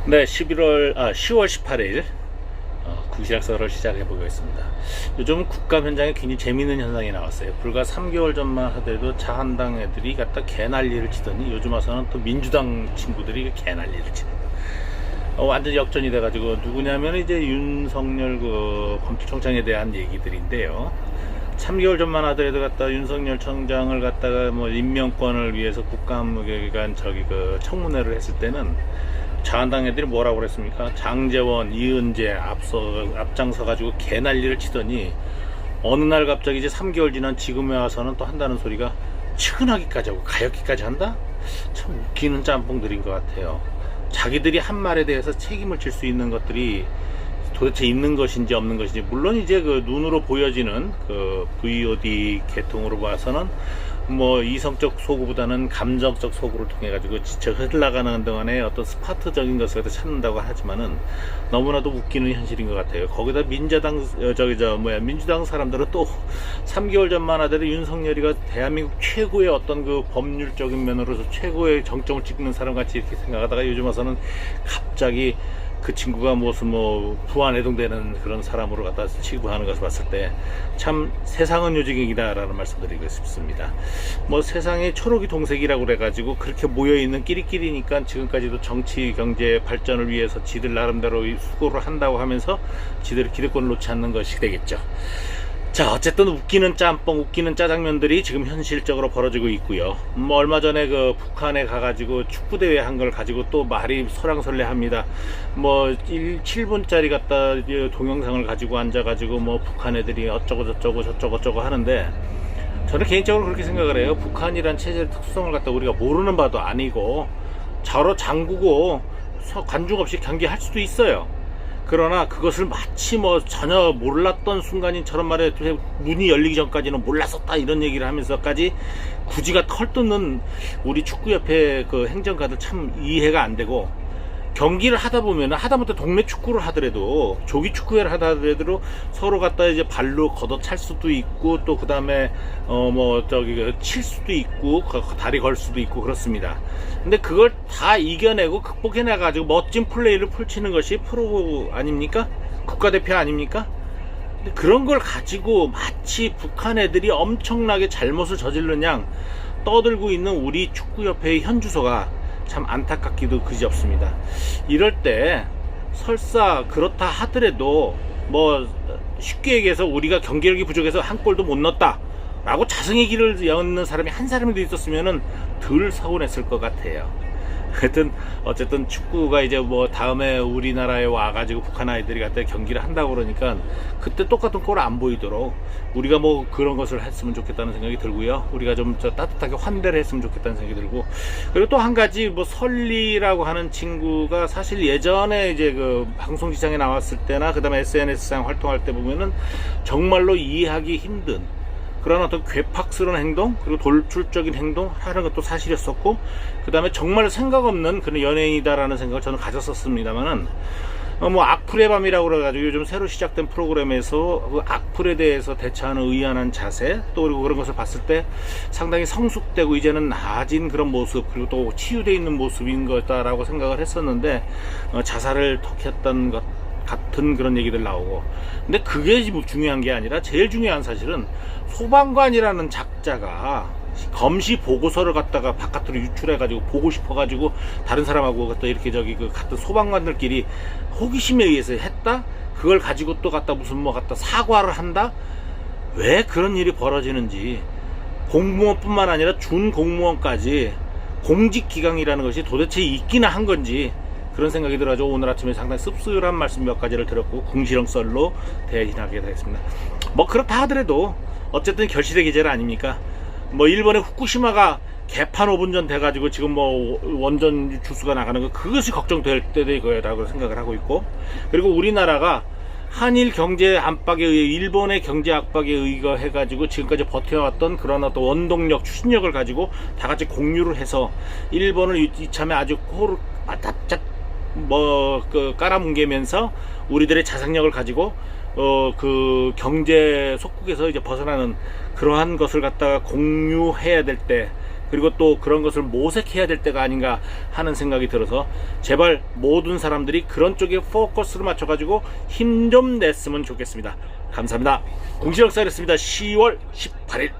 네, 10월 18일 구시락서를 시작해 보겠습니다. 요즘 국감 현장에 굉장히 재미있는 현상이 나왔어요. 불과 3개월 전만 하더라도 자한당 애들이 갖다 개난리를 치더니 요즘 와서는 또 민주당 친구들이 개난리를 치는 완전 역전이 돼가지고 누구냐면 이제 윤석열 검찰총장에 대한 얘기들인데요. 3개월 전만 하더라도 갖다 윤석열 청장을 갖다가 뭐 임명권을 위해서 국감기관 청문회를 했을 때는 자한당 애들이 뭐라고 그랬습니까? 장제원, 이은재 앞장서 가지고 개난리를 치더니 어느 날 갑자기 이제 3개월 지난 지금에 와서는 또 한다는 소리가 측은하기까지 하고 가엾기까지 한다? 참 웃기는 짬뽕들인 것 같아요. 자기들이 한 말에 대해서 책임을 질 수 있는 것들이 도대체 있는 것인지 없는 것인지, 물론 이제 그 눈으로 보여지는 그 VOD 계통으로 봐서는 뭐 이성적 소구보다는 감정적 소구를 통해 가지고 지쳐 흘러가는 동안에 어떤 스파트적인 것을 찾는다고 하지만은 너무나도 웃기는 현실인 것 같아요. 거기다 민주당 사람들은 또 3개월 전만 하더라도 윤석열이가 대한민국 최고의 어떤 그 법률적인 면으로서 최고의 정점을 찍는 사람 같이 이렇게 생각하다가 요즘 와서는 갑자기 그 친구가 무슨 부안해동되는 그런 사람으로 갖다 취급하는 것을 봤을 때 참 세상은 요지경이다 라는 말씀드리고 싶습니다. 세상에 초록이 동색이라고 그래가지고 그렇게 모여있는 끼리끼리니까 지금까지도 정치 경제 발전을 위해서 지들 나름대로 수고를 한다고 하면서 지들의 기득권을 놓지 않는 것이 되겠죠. 자, 어쨌든 웃기는 짬뽕, 웃기는 짜장면들이 지금 현실적으로 벌어지고 있고요. 얼마 전에 그 북한에 가가지고 축구대회 한 걸 가지고 또 말이 설랑설레합니다. 7분짜리 갖다 동영상을 가지고 앉아가지고 북한 애들이 저쩌고 하는데, 저는 개인적으로 그렇게 생각을 해요. 북한이란 체제의 특성을 갖다 우리가 모르는 바도 아니고 저러 잠그고 관중 없이 경기할 수도 있어요. 그러나 그것을 마치 전혀 몰랐던 순간인처럼 말해, 문이 열리기 전까지는 몰랐었다 이런 얘기를 하면서까지 굳이가 털뜯는 우리 축구협회 그 행정가들 참 이해가 안 되고, 경기를 하다 보면 하다못해 동네 축구를 하더라도 조기 축구회를 하더라도 서로 갖다 이제 발로 걷어찰 수도 있고, 또 그 다음에 칠 수도 있고 다리 걸 수도 있고 그렇습니다. 근데 그걸 다 이겨내고 극복해내 가지고 멋진 플레이를 펼치는 것이 프로 아닙니까? 국가대표 아닙니까? 근데 그런 걸 가지고 마치 북한 애들이 엄청나게 잘못을 저지른 양 떠들고 있는 우리 축구협회의 현주소가 참 안타깝기도 그지없습니다. 이럴 때 설사 그렇다 하더라도 쉽게 얘기해서 우리가 경기력이 부족해서 한 골도 못 넣었다 라고 자성의 길을 여는 사람이 한 사람이라도 있었으면 덜 서운했을 것 같아요. 어쨌든 축구가 이제 다음에 우리나라에 와가지고 북한 아이들이 갖다 경기를 한다고 그러니까 그때 똑같은 꼴 안 보이도록 우리가 그런 것을 했으면 좋겠다는 생각이 들고요. 우리가 좀 따뜻하게 환대를 했으면 좋겠다는 생각이 들고, 그리고 또 한 가지 설리라고 하는 친구가 사실 예전에 이제 그 방송지상에 나왔을 때나 그 다음에 SNS상 활동할 때 보면은 정말로 이해하기 힘든 그런 어떤 괴팍스러운 행동, 그리고 돌출적인 행동 하는 것도 사실이었었고, 그 다음에 정말 생각 없는 그런 연예인이다라는 생각을 저는 가졌었습니다만은, 악플의 밤이라고 그래가지고 요즘 새로 시작된 프로그램에서 그 악플에 대해서 대처하는 의연한 자세, 또 그리고 그런 것을 봤을 때 상당히 성숙되고 이제는 나아진 그런 모습, 그리고 또 치유되어 있는 모습인 거다라고 생각을 했었는데, 자살을 톡했던 것 같은 그런 얘기들 나오고, 근데 그게 중요한 게 아니라 제일 중요한 사실은 소방관이라는 작자가 검시 보고서를 갖다가 바깥으로 유출해가지고 보고 싶어가지고 다른 사람하고 갖다 이렇게 같은 소방관들끼리 호기심에 의해서 했다? 그걸 가지고 또 갖다 갖다 사과를 한다? 왜 그런 일이 벌어지는지, 공무원뿐만 아니라 준공무원까지 공직기강이라는 것이 도대체 있기나 한 건지 그런 생각이 들어가지고 오늘 아침에 상당히 씁쓸한 말씀 몇 가지를 드렸고 궁시렁 썰로 대신하게 되겠습니다. 그렇다 하더라도 어쨌든 결실의 계절 아닙니까? 일본의 후쿠시마가 개판 5분 전 돼가지고 지금 원전 주수가 나가는 거, 그것이 걱정될 때라고 생각을 하고 있고, 그리고 우리나라가 한일 경제 압박에 의해 일본의 경제 압박에 의거해가지고 지금까지 버텨왔던 그런 어떤 원동력, 추진력을 가지고 다 같이 공유를 해서 일본을 이참에 아주 깔아뭉개면서 우리들의 자생력을 가지고 그 경제 속국에서 이제 벗어나는 그러한 것을 갖다가 공유해야 될 때, 그리고 또 그런 것을 모색해야 될 때가 아닌가 하는 생각이 들어서 제발 모든 사람들이 그런 쪽에 포커스를 맞춰가지고 힘 좀 냈으면 좋겠습니다. 감사합니다. 공시역사였습니다. 10월 18일